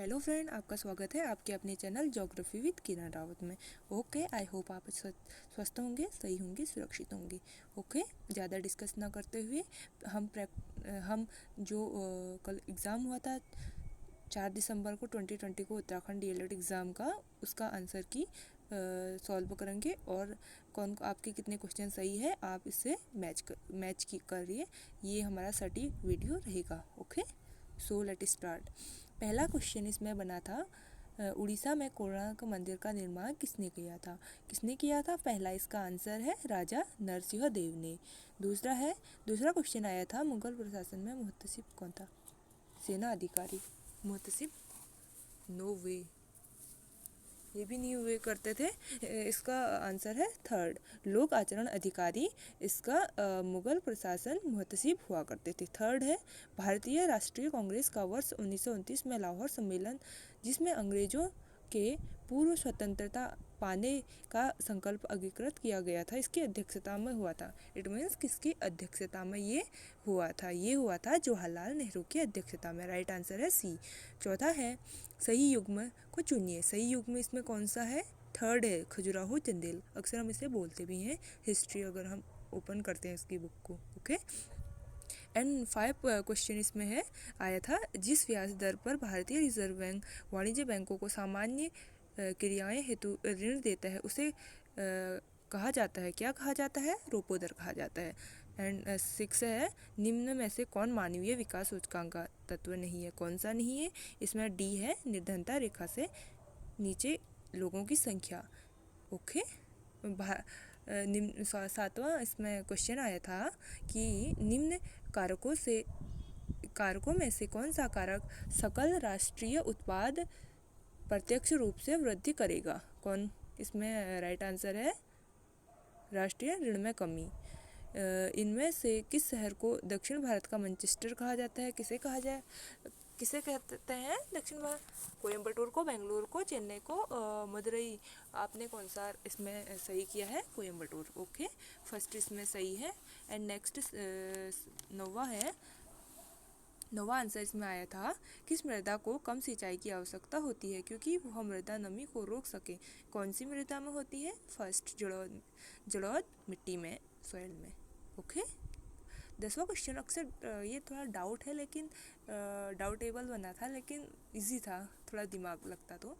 Hello friend, आपका स्वागत है आपके अपने चैनल ज्योग्राफी विद किरण रावत में। ओके, आई होप आप स्वस्थ होंगे, सही होंगे, सुरक्षित होंगे। ओके, ज़्यादा डिस्कस ना करते हुए हम जो कल एग्ज़ाम हुआ था 4 दिसंबर को 2020 को उत्तराखंड डीएलएड एग्ज़ाम का, उसका आंसर की सॉल्व करेंगे और कौन आपके कितने क्वेश्चन सही है आप इससे मैच करिए। ये हमारा सटीक वीडियो रहेगा। Okay, so let start. पहला क्वेश्चन इसमें बना था उड़ीसा में कोणार्क मंदिर का निर्माण किसने किया था। पहला इसका आंसर है राजा नरसिंह देव ने। दूसरा क्वेश्चन आया था मुगल प्रशासन में मुहतसिब कौन था। सेना अधिकारी मुहतसिब, नो वे, ये भी नहीं हुए करते थे। इसका आंसर है थर्ड, लोक आचरण अधिकारी। इसका मुगल प्रशासन मुहतसिब हुआ करते थे। थर्ड है भारतीय राष्ट्रीय कांग्रेस का वर्ष 1929 में लाहौर सम्मेलन, जिसमें अंग्रेजों के पूर्व स्वतंत्रता पाने का संकल्प अंगीकृत किया गया था, इसकी अध्यक्षता में हुआ था। इट मीन्स किसकी अध्यक्षता में ये हुआ था जवाहरलाल नेहरू की अध्यक्षता में। राइट आंसर है सी। चौथा है सही युग्म को चुनिए। सही युग्म इसमें कौन सा है। थर्ड है खजुराहो चंदेल। अक्सर हम इसे बोलते भी हैं हिस्ट्री, अगर हम ओपन करते हैं इसकी बुक को। ओके, एंड 5 क्वेश्चन इसमें है आया था, जिस ब्याज दर पर भारतीय रिजर्व बैंक वाणिज्य बैंकों को सामान्य क्रियाएं हेतु ऋण देता है उसे कहा जाता है, क्या कहा जाता है, रोपो दर कहा जाता है। एंड 6 है निम्न में से कौन मानवीय विकास सूचकांक का तत्व नहीं है। कौन सा नहीं है, इसमें डी है निर्धनता रेखा से नीचे लोगों की संख्या। ओके, सातवां इसमें क्वेश्चन आया था कि निम्न कारकों में से कौन सा कारक सकल राष्ट्रीय उत्पाद प्रत्यक्ष रूप से वृद्धि करेगा। कौन, इसमें राइट आंसर है राष्ट्रीय ऋण में कमी। इनमें से किस शहर को दक्षिण भारत का मैनचेस्टर कहा जाता है। किसे कहते हैं दक्षिण भारत। कोयम्बटूर को, बेंगलुरु को, चेन्नई को, मदुरई। आपने कौन सा इसमें सही किया है, कोयम्बटूर। ओके, फर्स्ट इसमें सही है। एंड नेक्स्ट नौवा आंसर इसमें आया था, किस मृदा को कम सिंचाई की आवश्यकता होती है क्योंकि वह मृदा नमी को रोक सके। कौन सी मृदा में होती है, फर्स्ट जलोढ़ मिट्टी में, सॉइल में। ओके, 10वां क्वेश्चन अक्सर ये थोड़ा डाउट है, लेकिन डाउटेबल बना था, लेकिन इजी था, थोड़ा दिमाग लगता तो।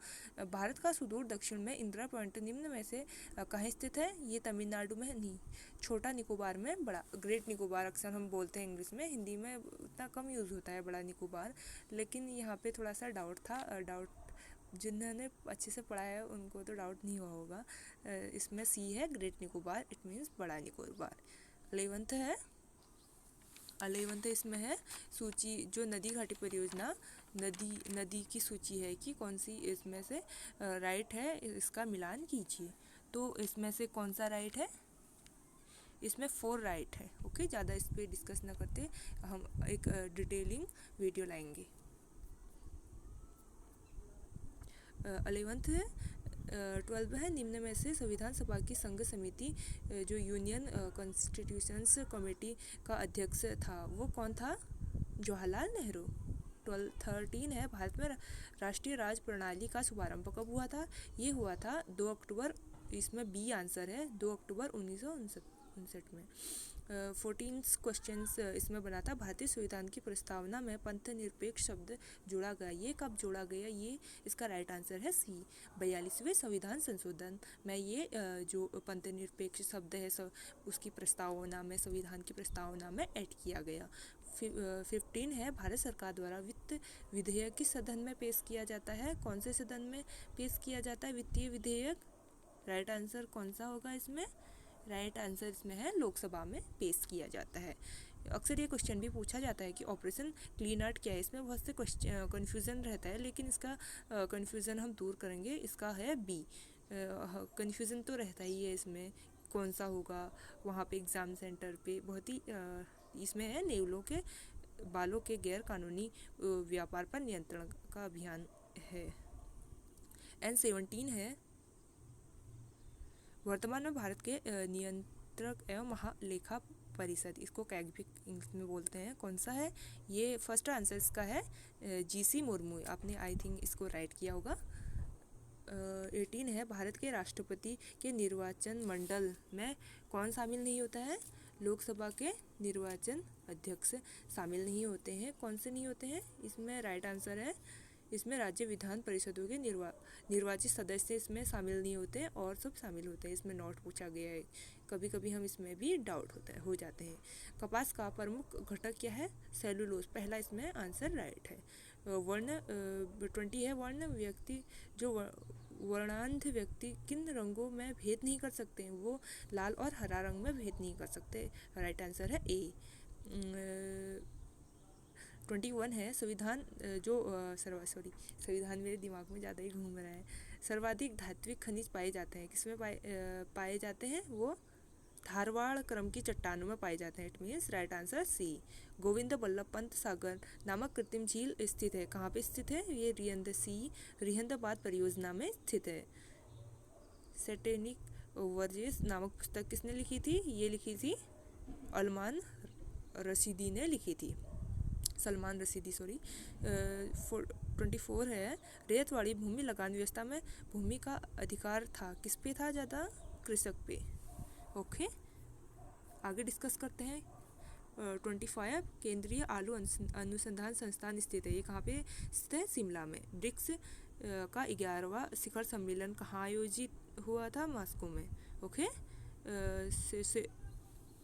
भारत का सुदूर दक्षिण में इंदिरा पॉइंट निम्न में से कहाँ स्थित है। ये तमिलनाडु में नहीं, छोटा निकोबार में, बड़ा ग्रेट निकोबार अक्सर हम बोलते हैं इंग्लिश में, हिंदी में उतना कम यूज़ होता है बड़ा निकोबार, लेकिन यहाँ पे थोड़ा सा डाउट था। जिन्होंने अच्छे से पढ़ा है उनको तो डाउट नहीं हुआ होगा। इसमें सी है ग्रेट निकोबार, इट मीन्स बड़ा निकोबार। 11th इसमें है सूची, जो नदी घाटी परियोजना नदी की सूची है कि कौन सी इसमें से राइट है, इसका मिलान कीजिए। तो इसमें से कौन सा राइट है, इसमें 4 राइट है। ओके, ज़्यादा इस पर डिस्कस ना करते, हम एक डिटेलिंग वीडियो लाएंगे। 11th है 12 है निम्न में से संविधान सभा की संघ समिति जो यूनियन कॉन्स्टिट्यूशंस कमेटी का अध्यक्ष था, वो कौन था, जवाहरलाल नेहरू। 13 है भारत में राष्ट्रीय राज प्रणाली का शुभारंभ कब हुआ था। ये हुआ था 2 अक्टूबर, इसमें बी आंसर है 2 अक्टूबर 1959 में। 14 क्वेश्चन इसमें बना था, भारतीय संविधान की प्रस्तावना में पंथ निरपेक्ष शब्द जोड़ा गया, ये कब जोड़ा गया, ये इसका राइट आंसर है सी। 42वें संविधान संशोधन में ये जो पंथ निरपेक्ष शब्द है उसकी प्रस्तावना में, संविधान की प्रस्तावना में ऐड किया गया। 15 है भारत सरकार द्वारा वित्त विधेयक किस सदन में पेश किया जाता है। कौन से सदन में पेश किया जाता है वित्तीय विधेयक। राइट आंसर कौन सा होगा इसमें, राइट आंसर इसमें है लोकसभा में पेश किया जाता है। अक्सर ये क्वेश्चन भी पूछा जाता है कि ऑपरेशन क्लीन आउट क्या है। इसमें बहुत से कन्फ्यूज़न रहता है, लेकिन इसका कन्फ्यूज़न हम दूर करेंगे। इसका है बी। कन्फ्यूज़न तो रहता ही है इसमें, कौन सा होगा वहाँ पे एग्ज़ाम सेंटर पे। बहुत ही इसमें है नेवलों के बालों के गैर कानूनी व्यापार पर नियंत्रण का अभियान है। एंड 17 है वर्तमान में भारत के नियंत्रक एवं महालेखा परिषद, इसको कैग भी इंग्लिश में बोलते हैं। कौन सा है ये? फर्स्ट आंसर इसका है जीसी मुर्मू। आपने आई थिंक इसको राइट किया होगा। 18 है, भारत के राष्ट्रपति के निर्वाचन मंडल में कौन शामिल नहीं होता है? लोकसभा के निर्वाचन अध्यक्ष शामिल नहीं होते हैं। कौन से नहीं होते हैं? इसमें राइट आंसर है, इसमें राज्य विधान परिषदों के निर्वाचित सदस्य इसमें शामिल नहीं होते हैं और सब शामिल होते हैं। इसमें नोट पूछा गया है, कभी कभी हम इसमें भी डाउट हो जाते हैं। कपास का प्रमुख घटक क्या है? सेलुलोज, पहला इसमें आंसर राइट है। वर्ण 20 है, वर्ण व्यक्ति जो वर्णांध व्यक्ति किन रंगों में भेद नहीं कर सकते हैं? वो लाल और हरा रंग में भेद नहीं कर सकते। राइट आंसर है ए। 21 है, संविधान संविधान मेरे दिमाग में ज़्यादा ही घूम रहा है। सर्वाधिक धात्विक खनिज पाए जाते हैं, किसमें पाए जाते हैं? वो धारवाड़ क्रम की चट्टानों में पाए जाते हैं। It means right answer C. Govind Ballabh Pant Sagar नामक कृत्रिम झील स्थित है, कहाँ पे स्थित है? ये रिहंदाबाद परियोजना में स्थित है। सेटेनिक वर्जिस नामक पुस्तक किसने लिखी थी? ये लिखी थी सलमान रशीदी ने लिखी थी। 24 है, रेतवाड़ी भूमि लगान व्यवस्था में भूमि का अधिकार था, किस पे था ज़्यादा? कृषक पे। ओके, आगे डिस्कस करते हैं। 25, केंद्रीय आलू अनुसंधान संस्थान स्थित है, ये कहाँ पे स्थित है? शिमला में। ब्रिक्स का 11वां शिखर सम्मेलन कहाँ आयोजित हुआ था? मॉस्को में। ओके,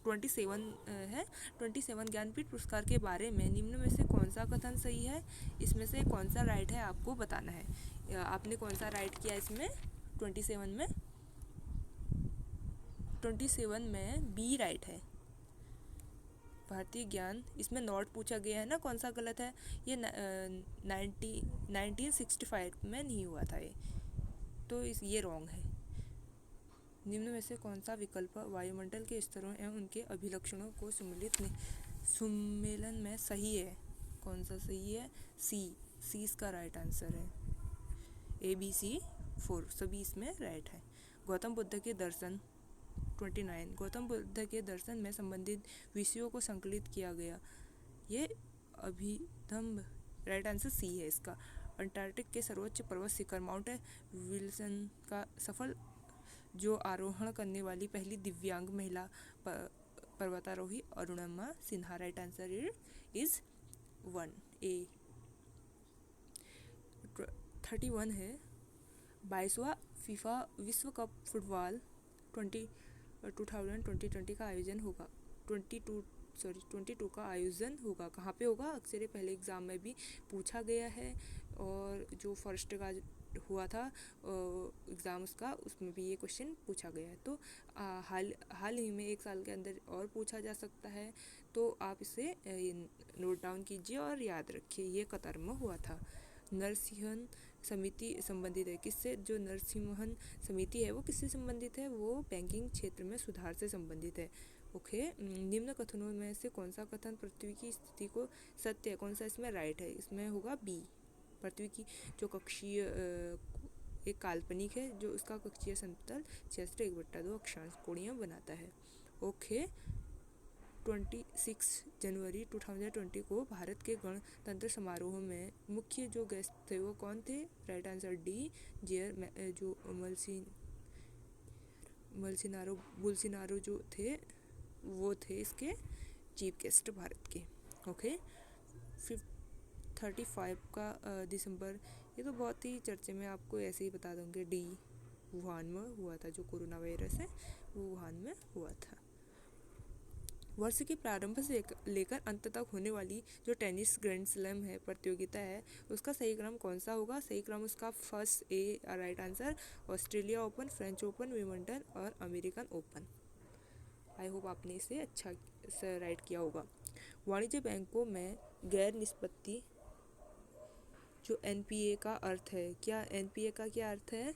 27 है, 27 ज्ञानपीठ पुरस्कार के बारे में निम्न में से कौन सा कथन सही है? इसमें से कौन सा राइट है आपको बताना है। आपने कौन सा राइट किया इसमें? 27 में बी राइट है, भारतीय ज्ञान। इसमें नोट पूछा गया है ना, कौन सा गलत है? ये 1965 में नहीं हुआ था ये, तो ये रॉन्ग है। निम्न में से कौन सा विकल्प वायुमंडल के स्तरों एवं उनके अभिलक्षणों को सम्मेलन में सही है? कौन सा सही है? सी इसका राइट आंसर है। ABC 4 सभी इसमें राइट है। गौतम बुद्ध के दर्शन 29, गौतम बुद्ध के दर्शन में संबंधित विषयों को संकलित किया गया, ये अभिधम्ब। राइट आंसर सी है इसका। अंटार्कटिक के सर्वोच्च पर्वत शिखर माउंट विल्सन का सफल जो आरोहण करने वाली पहली दिव्यांग महिला पर्वतारोही Arunima Sinha. Right answer is 1A। 31 है, 22वां फीफा विश्व कप फुटबॉल 2020 का आयोजन होगा। 22 का आयोजन होगा, कहाँ पे होगा? अक्सर पहले एग्ज़ाम में भी पूछा गया है, और जो फर्स्ट का हुआ था एग्ज़ाम उसका, उसमें भी ये क्वेश्चन पूछा गया है। तो हाल ही में 1 साल के अंदर और पूछा जा सकता है, तो आप इसे नोट डाउन कीजिए और याद रखिए। ये कतर में हुआ था। नरसिंहन समिति संबंधित है किससे? जो नरसिंहन समिति है वो किससे संबंधित है? वो बैंकिंग क्षेत्र में सुधार से संबंधित है। ओके, निम्न कथनों में से कौन सा कथन पृथ्वी की स्थिति को सत्य है? कौन सा इसमें राइट है? इसमें होगा बी। पृथ्वी की जो कक्षीय एक काल्पनिक है, जो उसका कक्षीय समतल क्षेत्र 1/2 अक्षांश कोणीय बनाता है। ओके, 26 जनवरी 2020 को भारत के गणतंत्र समारोह में मुख्य जो गेस्ट थे वो कौन थे? राइट आंसर डी, जो बुल्सिनारो जो थे वो थे इसके चीफ गेस्ट भारत के। ओके, 35 का दिसंबर, ये तो बहुत ही चर्चे में, आपको ऐसे ही बता दूंगे। डी, वुहान में हुआ था, जो कोरोना वायरस है वो वुहान में हुआ था। वर्ष के प्रारंभ से लेकर अंत तक होने वाली जो टेनिस ग्रैंड स्लैम है प्रतियोगिता है, उसका सही क्रम कौन सा होगा? सही क्रम उसका first A right answer, Australia Open, French Open, Wimbledon और अमेरिकन ओपन। आई होप आपने इसे अच्छा से राइट किया होगा। वाणिज्य बैंकों में गैर निष्पत्ति जो NPA का अर्थ है, क्या NPA का क्या अर्थ है?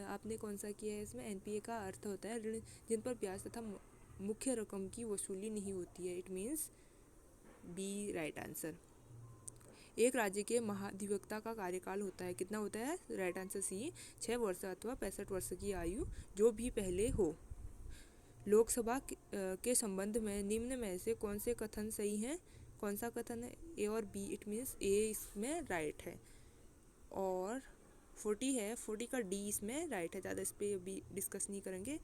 आपने कौन सा किया है इसमें? NPA का अर्थ होता है ऋण जिन पर ब्याज तथा मुख्य रकम की वसूली नहीं होती है। It means B right answer. एक राज्य के महाधिवक्ता का कार्यकाल होता है, कितना होता है? राइट आंसर सी, 6 वर्ष अथवा 65 वर्ष की आयु जो भी पहले हो। लोकसभा के संबंध में निम्न में से कौन से कथन सही हैं? कौन सा कथन है? ए और बी। इट मीन्स ए इसमें राइट है और 40 है, 40 का डी इसमें राइट है। ज़्यादा इस पर अभी डिस्कस नहीं करेंगे,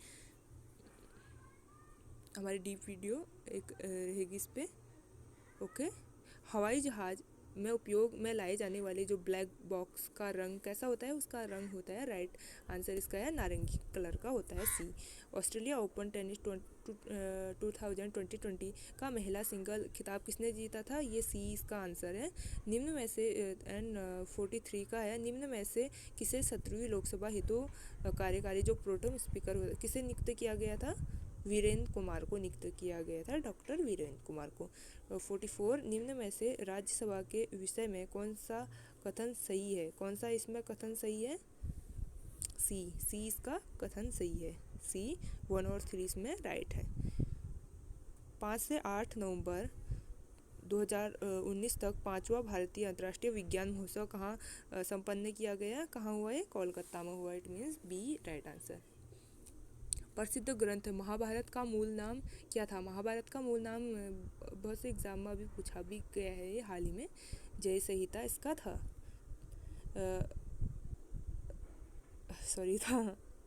हमारी डीप वीडियो एक रहेगी इस पर। ओके। हवाई जहाज़ में उपयोग में लाए जाने वाले जो ब्लैक बॉक्स का रंग कैसा होता है? उसका रंग होता है राइट आंसर इसका है नारंगी कलर का होता है, सी। ऑस्ट्रेलिया ओपन टेनिस 2020 का महिला सिंगल खिताब किसने जीता था? ये सी इसका आंसर है। निम्न में से एंड 43 का है, निम्न में से किसे 17वीं लोकसभा हेतु कार्यकारी जो प्रोटेम स्पीकर किसे नियुक्त किया गया था? वीरेंद्र कुमार को नियुक्त किया गया था, डॉक्टर वीरेंद्र कुमार को। 44 निम्न में से राज्यसभा के विषय में कौन सा कथन सही है? कौन सा इसमें कथन सही है? सी। सी इसका कथन सही है, सी 1 और 3 इसमें राइट है। 5 से 8 नवंबर 2019 तक 5वां भारतीय अंतर्राष्ट्रीय विज्ञान महोत्सव कहाँ संपन्न किया गया? कहाँ हुआ है? कोलकाता में हुआ। It means B right answer. प्रसिद्ध ग्रंथ महाभारत का मूल नाम क्या था? महाभारत का मूल नाम बहुत से एग्जाम में अभी पूछा भी गया है ये हाल ही में, जय संहिता इसका था। सॉरी था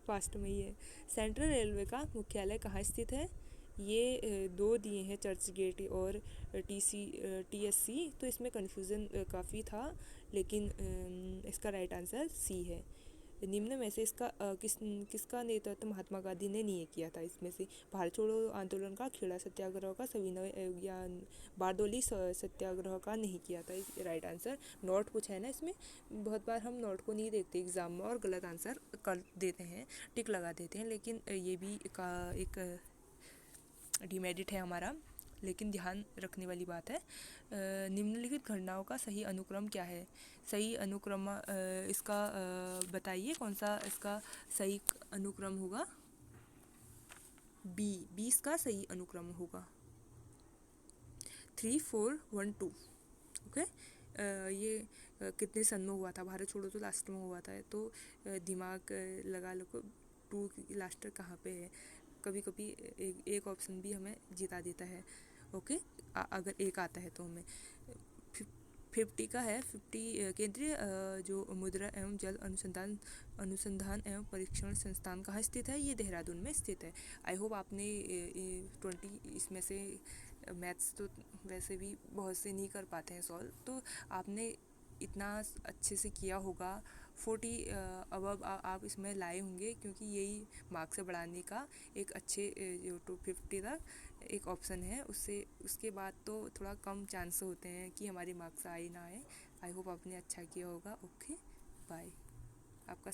फास्ट में ही है। सेंट्रल रेलवे का मुख्यालय कहाँ स्थित है? ये दो दिए हैं, चर्च गेट और TSC, तो इसमें कन्फ्यूज़न काफ़ी था, लेकिन इसका राइट आंसर सी है। निम्न में से इसका किसका नेतृत्व महात्मा गांधी ने नहीं किया था? इसमें से भारत छोड़ो आंदोलन का, खेड़ा सत्याग्रह का, सविनय या बारडोली सत्याग्रह का नहीं किया था? Right answer. नोट पूछा है ना इसमें, बहुत बार हम नोट को नहीं देखते एग्जाम में और गलत आंसर कर देते हैं, टिक लगा देते हैं, लेकिन ये भी एक डिमेरिट है हमारा, लेकिन ध्यान रखने वाली बात है। निम्नलिखित घटनाओं का सही अनुक्रम क्या है? सही अनुक्रम इसका बताइए, कौन सा इसका सही अनुक्रम होगा? बी। 20 का सही अनुक्रम होगा। 3, 4, 1, 2। ओके। ये कितने सन में हुआ था? भारत छोड़ो तो लास्ट में हुआ था, तो दिमाग लगा लो, 2 लास्ट कहाँ पे है? कभी कभी एक ऑप्शन भी हमें जिता देता है। ओके। अगर एक आता है तो हमें 50 का है। 50 केंद्रीय जो मुद्रा एवं जल अनुसंधान एवं परीक्षण संस्थान कहाँ स्थित है? ये देहरादून में स्थित है। आई होप आपने 20 इसमें से मैथ्स तो वैसे भी बहुत से नहीं कर पाते हैं सॉल्व, तो आपने इतना अच्छे से किया होगा। 40 अब आप इसमें लाए होंगे, क्योंकि यही मार्क्स से बढ़ाने का एक अच्छे जो 250 तक एक ऑप्शन है, उससे उसके बाद तो थोड़ा कम चांस होते हैं कि हमारी मार्क्स आए ना आए। आई होप आपने अच्छा किया होगा। Okay, bye. आपका